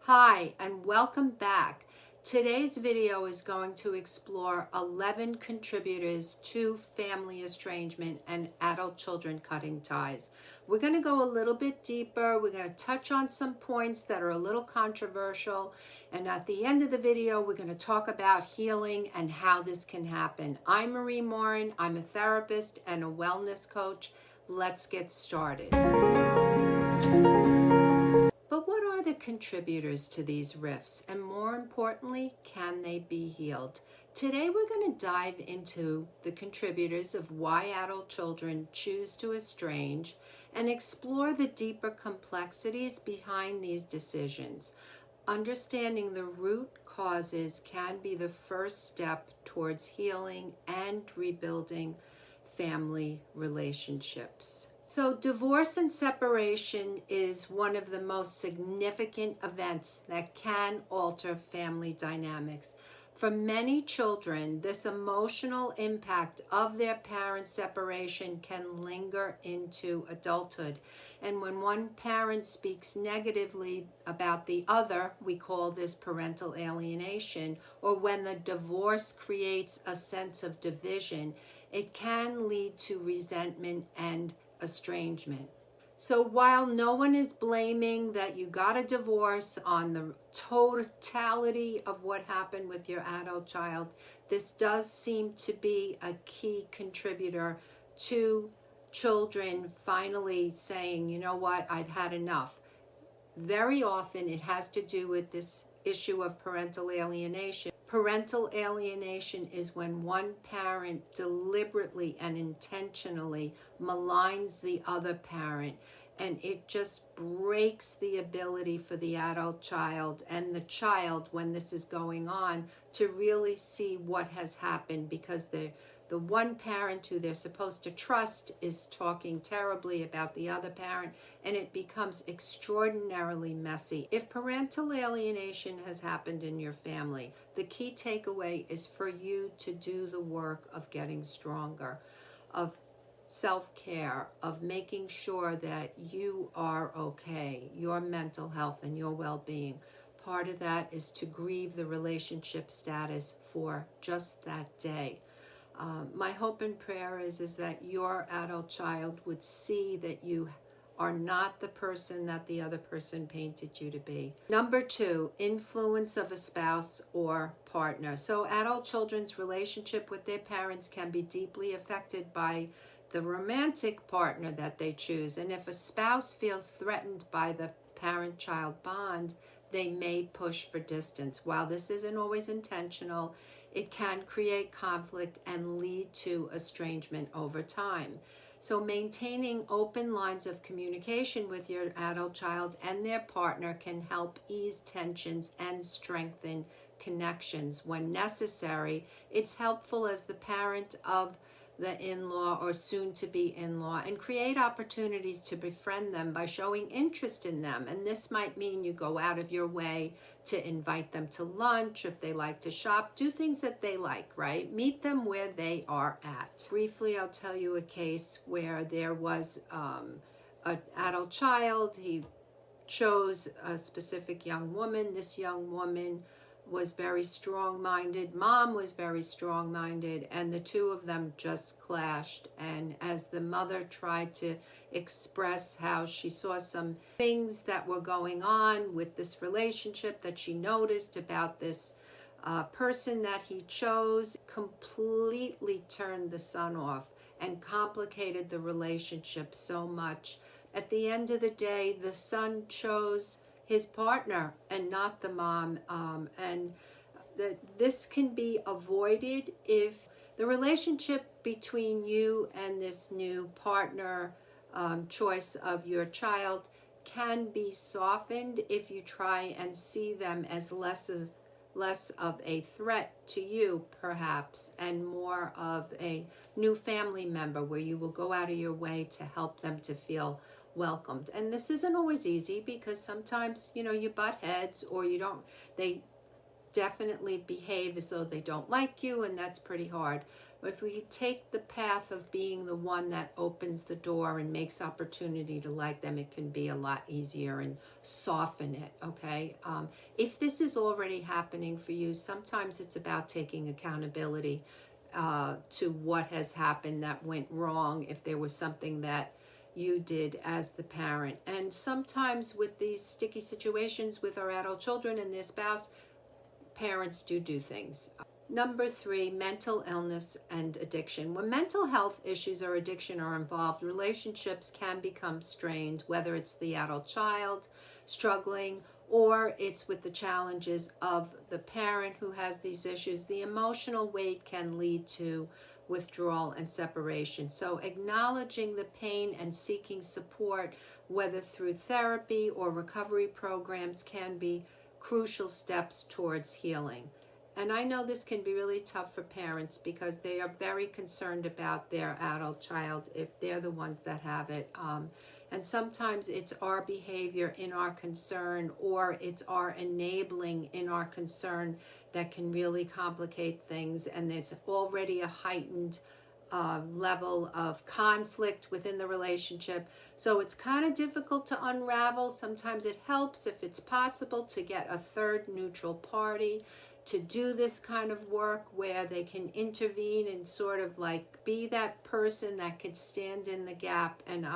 Hi, and welcome back. Today's video is going to explore 11 contributors to family estrangement and adult children cutting ties. We're going to go a little bit deeper. We're going to touch on some points that are a little controversial. And at the end of the video, we're going to talk about healing and how this can happen. I'm Marie Morin. I'm a therapist and a wellness coach. Let's get started. But what are the contributors to these rifts? And more importantly, can they be healed? Today we're going to dive into the contributors of why adult children choose to estrange and explore the deeper complexities behind these decisions. Understanding the root causes can be the first step towards healing and rebuilding family relationships. So divorce and separation is one of the most significant events that can alter family dynamics. For many children, this emotional impact of their parent separation can linger into adulthood. And when one parent speaks negatively about the other, we call this parental alienation, or when the divorce creates a sense of division, it can lead to resentment and estrangement. So while no one is blaming that you got a divorce on the totality of what happened with your adult child, this does seem to be a key contributor to children finally saying, you know what, I've had enough. Very often it has to do with this issue of parental alienation. Parental alienation is when one parent deliberately and intentionally maligns the other parent, and it just breaks the ability for the adult child and the child, when this is going on, to really see what has happened, because the one parent who they're supposed to trust is talking terribly about the other parent, and it becomes extraordinarily messy. If parental alienation has happened in your family, the key takeaway is for you to do the work of getting stronger, of self-care, of making sure that you are okay, your mental health and your well-being. Part of that is to grieve the relationship status for just that day. My hope and prayer is that your adult child would see that you are not the person that the other person painted you to be. Number 2, influence of a spouse or partner. So adult children's relationship with their parents can be deeply affected by the romantic partner that they choose. And if a spouse feels threatened by the parent-child bond, they may push for distance. While this isn't always intentional, it can create conflict and lead to estrangement over time. So maintaining open lines of communication with your adult child and their partner can help ease tensions and strengthen connections. When necessary, it's helpful as the parent of the in-law or soon-to-be in-law, and create opportunities to befriend them by showing interest in them. And this might mean you go out of your way to invite them to lunch. If they like to shop, do things that they like, right? Meet them where they are at. Briefly, I'll tell you a case where there was an adult child. He chose a specific young woman. This young woman was very strong-minded. Mom was very strong-minded, and the two of them just clashed. And as the mother tried to express how she saw some things that were going on with this relationship that she noticed about this person that he chose, completely turned the son off and complicated the relationship so much. At the end of the day, the son chose his partner and not the mom, and this can be avoided if the relationship between you and this new partner choice of your child can be softened if you try and see them as less of a threat to you, perhaps, and more of a new family member where you will go out of your way to help them to feel welcomed. And this isn't always easy, because sometimes, you butt heads, or definitely behave as though they don't like you, and that's pretty hard. But if we take the path of being the one that opens the door and makes opportunity to like them, it can be a lot easier and soften it, okay? If this is already happening for you, sometimes it's about taking accountability to what has happened that went wrong, if there was something that you did as the parent. And sometimes with these sticky situations with our adult children and their spouse, parents do things. Number 3, mental illness and addiction. When mental health issues or addiction are involved, relationships can become strained, whether it's the adult child struggling or it's with the challenges of the parent who has these issues. The emotional weight can lead to withdrawal and separation. So acknowledging the pain and seeking support, whether through therapy or recovery programs, can be crucial steps towards healing. And I know this can be really tough for parents because they are very concerned about their adult child if they're the ones that have it. And sometimes it's our behavior in our concern, or it's our enabling in our concern, that can really complicate things. And there's already a heightened level of conflict within the relationship. So it's kind of difficult to unravel. Sometimes it helps, if it's possible, to get a third neutral party to do this kind of work where they can intervene and sort of like be that person that could stand in the gap. And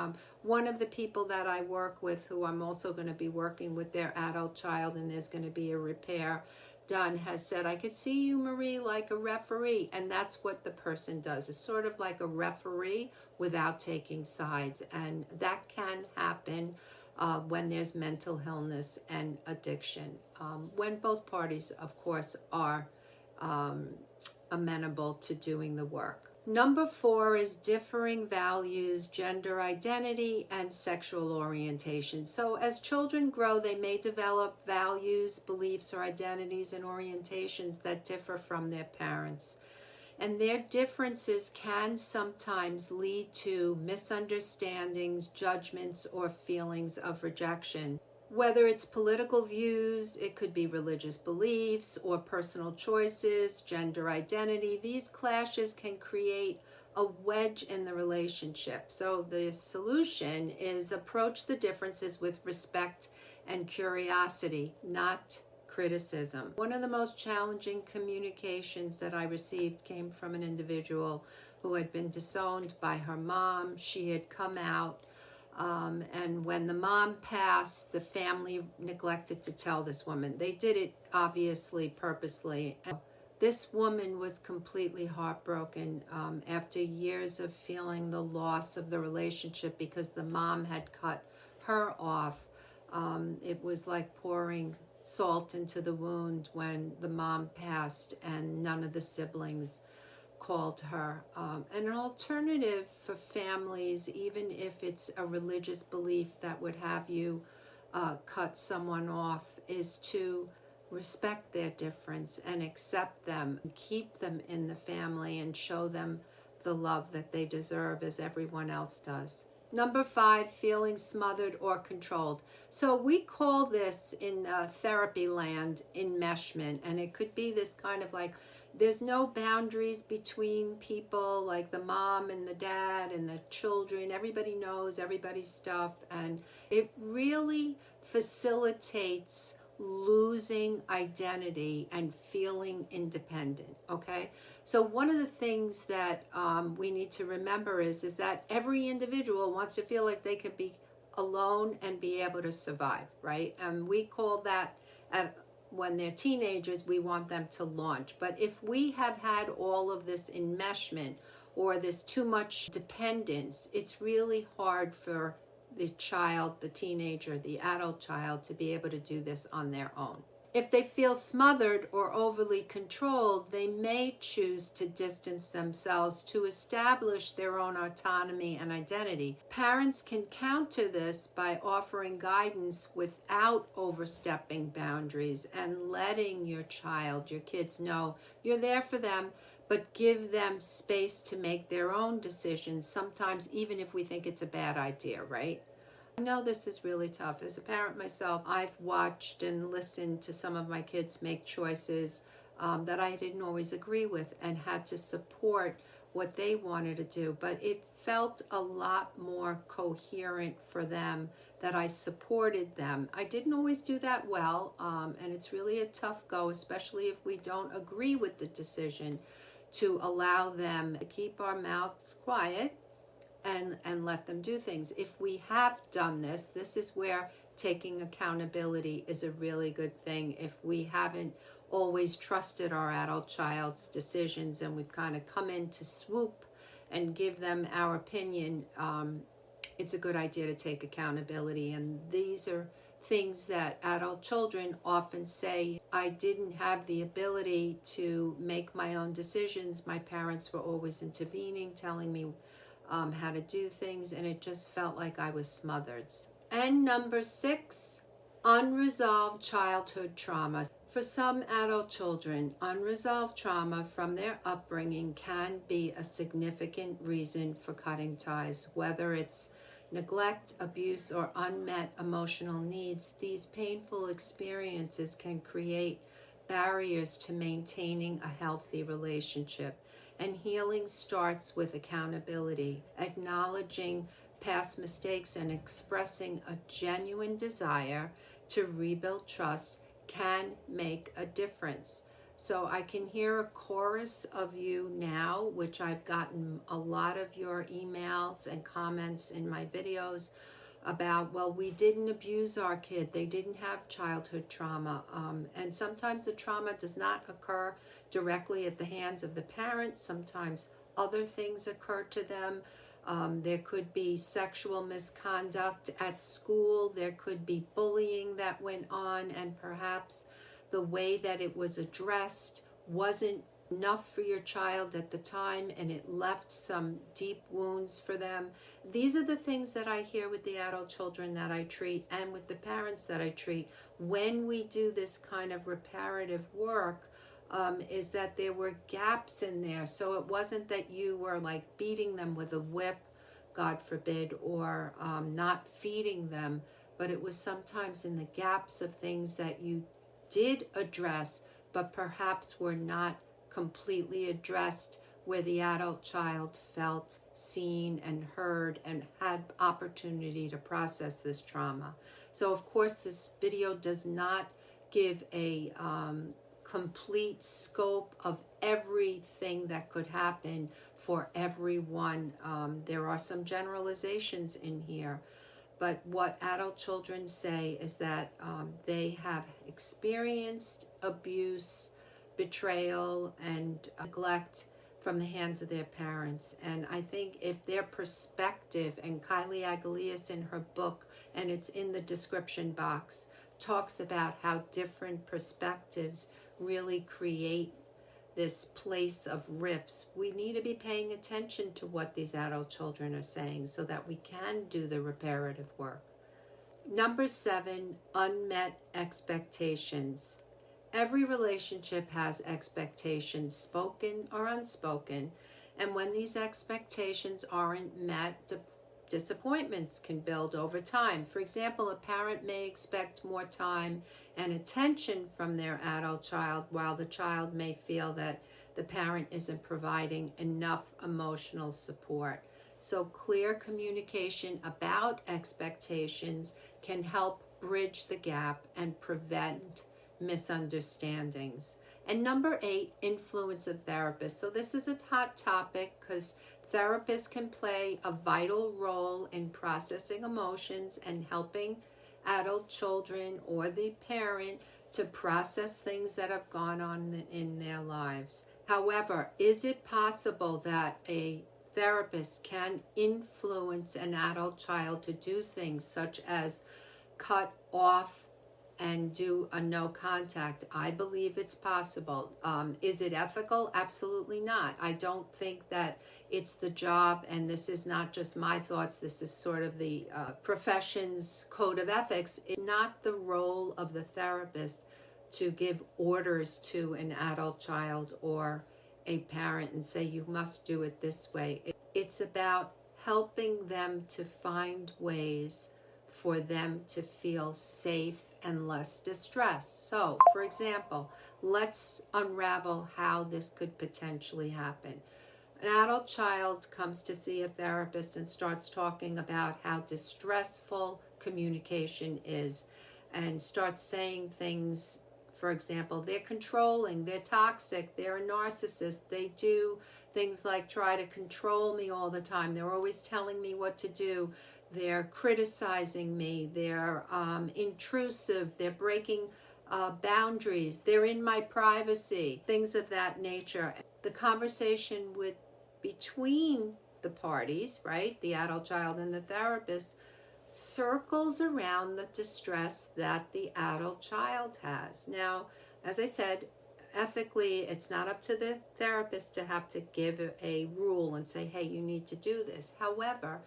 one of the people that I work with, who I'm also going to be working with their adult child, and there's going to be a repair done, has said, I could see you, Marie, like a referee. And that's what the person does. It's sort of like a referee without taking sides. And that can happen when there's mental illness and addiction, when both parties, of course, are amenable to doing the work. Number 4 is differing values, gender identity, and sexual orientation. So as children grow, they may develop values, beliefs, or identities and orientations that differ from their parents. And their differences can sometimes lead to misunderstandings, judgments, or feelings of rejection. Whether it's political views, it could be religious beliefs, or personal choices, gender identity, these clashes can create a wedge in the relationship. So the solution is approach the differences with respect and curiosity, not criticism. One of the most challenging communications that I received came from an individual who had been disowned by her mom. She had come out, and when the mom passed, the family neglected to tell this woman. They did it obviously purposely. And this woman was completely heartbroken after years of feeling the loss of the relationship because the mom had cut her off. It was like pouring salt into the wound when the mom passed and none of the siblings called her. And an alternative for families, even if it's a religious belief that would have you cut someone off, is to respect their difference and accept them, and keep them in the family and show them the love that they deserve as everyone else does. Number 5, feeling smothered or controlled. So we call this in therapy land enmeshment, and it could be this kind of like there's no boundaries between people, like the mom and the dad and the children. Everybody knows everybody's stuff, and it really facilitates losing identity and feeling independent, okay? So one of the things that we need to remember is that every individual wants to feel like they could be alone and be able to survive, right? And we call that, when they're teenagers, we want them to launch. But if we have had all of this enmeshment or this too much dependence, it's really hard for the child, the teenager, the adult child to be able to do this on their own. If they feel smothered or overly controlled, they may choose to distance themselves to establish their own autonomy and identity. Parents can counter this by offering guidance without overstepping boundaries and letting your child, your kids, know you're there for them, but give them space to make their own decisions, sometimes even if we think it's a bad idea, right? I know this is really tough. As a parent myself, I've watched and listened to some of my kids make choices that I didn't always agree with and had to support what they wanted to do. But it felt a lot more coherent for them that I supported them. I didn't always do that well, and it's really a tough go, especially if we don't agree with the decision, to allow them to keep our mouths quiet and let them do things. If we have done this, this is where taking accountability is a really good thing. If we haven't always trusted our adult child's decisions and we've kind of come in to swoop and give them our opinion, it's a good idea to take accountability. And these are things that adult children often say, I didn't have the ability to make my own decisions. My parents were always intervening, telling me how to do things, and it just felt like I was smothered. And number 6, unresolved childhood trauma. For some adult children, unresolved trauma from their upbringing can be a significant reason for cutting ties. Whether it's neglect, abuse, or unmet emotional needs, these painful experiences can create barriers to maintaining a healthy relationship. And healing starts with accountability, acknowledging past mistakes and expressing a genuine desire to rebuild trust can make a difference. So I can hear a chorus of you now, which I've gotten a lot of your emails and comments in my videos about, well, we didn't abuse our kid. They didn't have childhood trauma. And sometimes the trauma does not occur directly at the hands of the parents. Sometimes other things occur to them. There could be sexual misconduct at school. There could be bullying that went on, and perhaps the way that it was addressed wasn't enough for your child at the time, and it left some deep wounds for them. These are the things that I hear with the adult children that I treat and with the parents that I treat when we do this kind of reparative work. Is that there were gaps in there. So it wasn't that you were like beating them with a whip, God forbid, or not feeding them, but it was sometimes in the gaps of things that you did address, but perhaps were not completely addressed, where the adult child felt seen and heard and had opportunity to process this trauma. So of course this video does not give a complete scope of everything that could happen for everyone. There are some generalizations in here, but what adult children say is that they have experienced abuse, betrayal, and neglect from the hands of their parents. And I think if their perspective, and Kylie Agalias in her book, and it's in the description box, talks about how different perspectives really create this place of rifts. We need to be paying attention to what these adult children are saying so that we can do the reparative work. Number 7, unmet expectations. Every relationship has expectations, spoken or unspoken, and when these expectations aren't met, disappointments can build over time. For example, a parent may expect more time and attention from their adult child, while the child may feel that the parent isn't providing enough emotional support. So clear communication about expectations can help bridge the gap and prevent misunderstandings. And number 8, influence of therapists. So this is a hot topic because therapists can play a vital role in processing emotions and helping adult children or the parent to process things that have gone on in their lives. However, is it possible that a therapist can influence an adult child to do things such as cut off and do a no contact? I believe it's possible. Is it ethical? Absolutely not. I don't think that it's the job, and this is not just my thoughts, this is sort of the profession's code of ethics. It's not the role of the therapist to give orders to an adult child or a parent and say, you must do it this way. It's about helping them to find ways for them to feel safe and less distressed. So, for example, let's unravel how this could potentially happen. An adult child comes to see a therapist and starts talking about how distressful communication is and starts saying things. For example, they're controlling, they're toxic, they're a narcissist, they do things like try to control me all the time, they're always telling me what to do, they're criticizing me, they're intrusive, they're breaking boundaries, they're in my privacy, things of that nature. The conversation between the parties, right, the adult child and the therapist, circles around the distress that the adult child has. Now, as I said, ethically, it's not up to the therapist to have to give a rule and say, hey, you need to do this. However,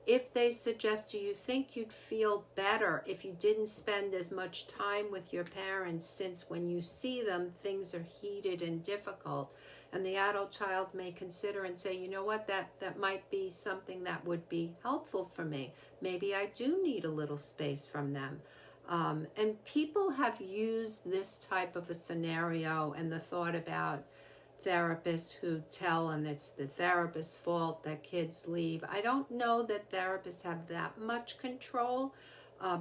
if they suggest, do you think you'd feel better if you didn't spend as much time with your parents, since when you see them, things are heated and difficult? And the adult child may consider and say, you know what, that might be something that would be helpful for me. Maybe I do need a little space from them. And people have used this type of a scenario and the thought about therapists who tell, and it's the therapist's fault that kids leave. I don't know that therapists have that much control,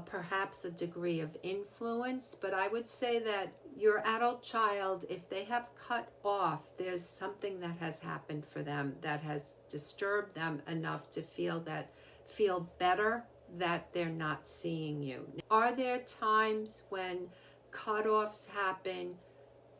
perhaps a degree of influence, but I would say that your adult child, if they have cut off, there's something that has happened for them that has disturbed them enough to feel better that they're not seeing you. Are there times when cutoffs happen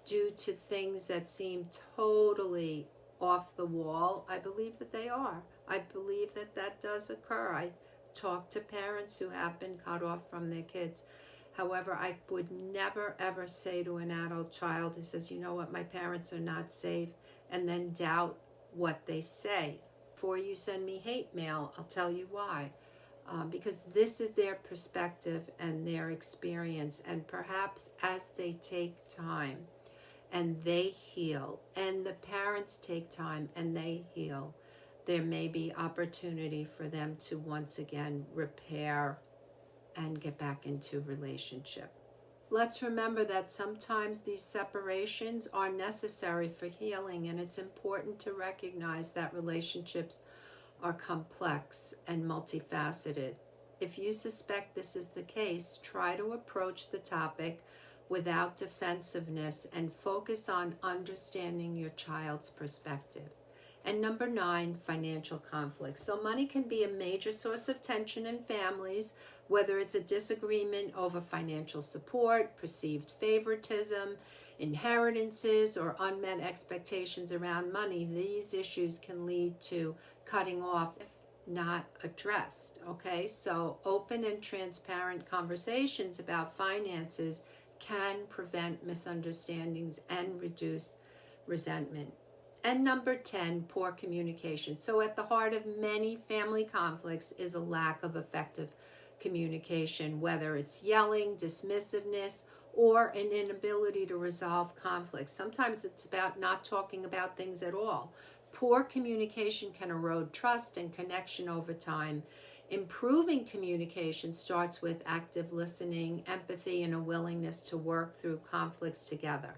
due to things that seem totally off the wall? I believe that they are. I believe that does occur. I talk to parents who have been cut off from their kids. However, I would never ever say to an adult child who says, you know what, my parents are not safe, and then doubt what they say. Before you send me hate mail, I'll tell you why. Because this is their perspective and their experience, and perhaps as they take time and they heal, and the parents take time and they heal, there may be opportunity for them to once again repair and get back into relationship. Let's remember that sometimes these separations are necessary for healing, and it's important to recognize that relationships are complex and multifaceted. If you suspect this is the case, try to approach the topic without defensiveness and focus on understanding your child's perspective. And number 9, financial conflict. So money can be a major source of tension in families, whether it's a disagreement over financial support, perceived favoritism, inheritances, or unmet expectations around money. These issues can lead to cutting off if not addressed. Okay, so open and transparent conversations about finances can prevent misunderstandings and reduce resentment. And number 10, poor communication. So at the heart of many family conflicts is a lack of effective communication, whether it's yelling, dismissiveness, or an inability to resolve conflicts. Sometimes it's about not talking about things at all. Poor communication can erode trust and connection over time. Improving communication starts with active listening, empathy, and a willingness to work through conflicts together.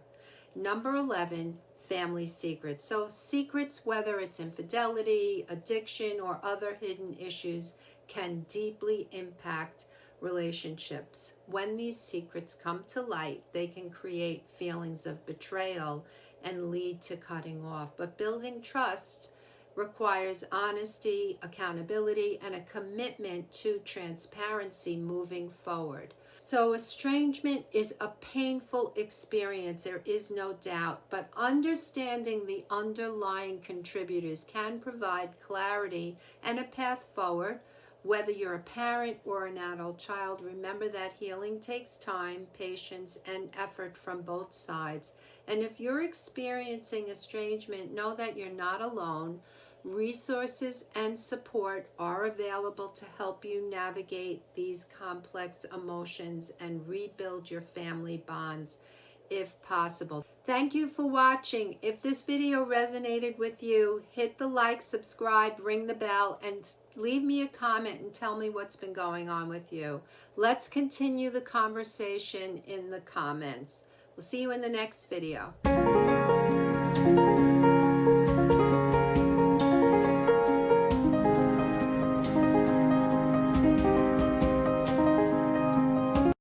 Number 11, family secrets. So secrets, whether it's infidelity, addiction, or other hidden issues, can deeply impact relationships. When these secrets come to light, they can create feelings of betrayal and lead to cutting off. But building trust requires honesty, accountability, and a commitment to transparency moving forward. So estrangement is a painful experience, there is no doubt, but understanding the underlying contributors can provide clarity and a path forward. Whether you're a parent or an adult child, remember that healing takes time, patience, and effort from both sides. And if you're experiencing estrangement, know that you're not alone. Resources and support are available to help you navigate these complex emotions and rebuild your family bonds if possible. Thank you for watching. If this video resonated with you, hit the like, subscribe, ring the bell, and leave me a comment and tell me what's been going on with you. Let's continue the conversation in the comments. We'll see you in the next video.